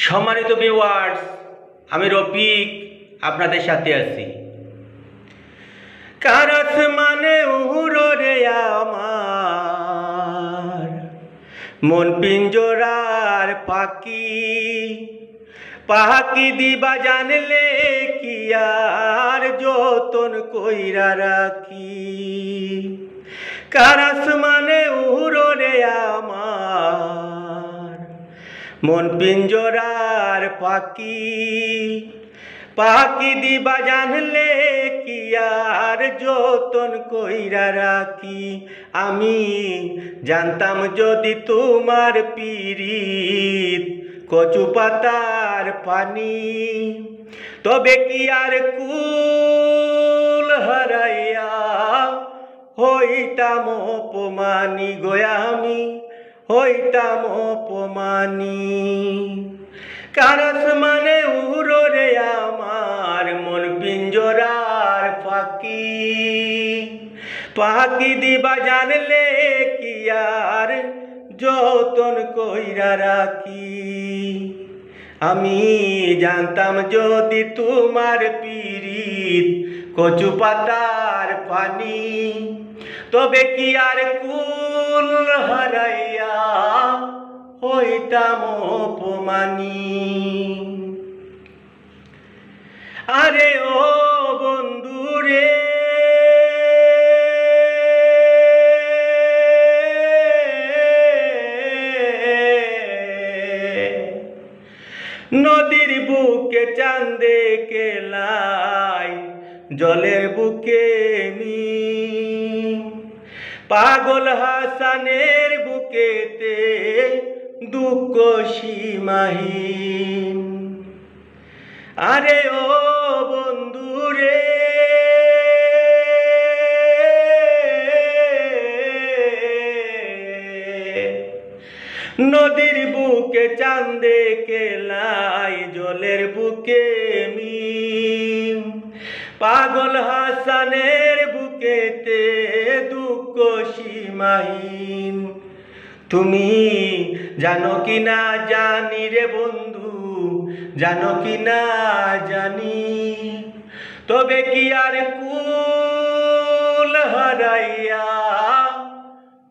সম্মানিত ভিউয়ার্স, আমি রফিক আপনাদের সাথে আছি। কার আসমানে উড়ো রে আমার মন পিঞ্জরার পাখি, পাখি দিবা জানলে কি আর যতন কইরা রাখি। কার আসমানে উড়ো রে আমার মন পিঞ্জরার পাখি, পাখি দিবা জানলে কি আর যতন কইরা রাখি। আমি জানতাম যদি তোমার পিরিত কচু পাতার পানি, তবে কি আর কুল হারাইয়া হইতাম অপমানি গো, আমি হইতাম অপমানি। কার আসমানে উড়ো রে আমার মন পিঞ্জরার পাখি, পাখি দিবা জানলে কি আর যতন কইরা রাখি। আমি জানতাম যদি তোমার পিরিত কচু পাতার পানি, তবে কি আর কুল হারাইয়া হইতাম অপমানি। আরে ও বন্ধু রে, নদীর বুকে চাঁদে কেলাই জলের বুকে পাগল হাসানের বুকেতে দুঃখ সীমাহীন। আরে ও বন্ধু রে, নদীর বুকে চাঁদে কেলাই জলের বুকে পাগল হাসানের বুকেতে দুঃখ সীমাহীন। তুমি জানো কি না জানি রে বন্ধু, জানো কি না জানি, তবে কি আর কুল হারাইয়া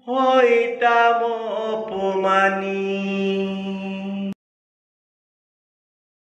হইতাম অপমানি।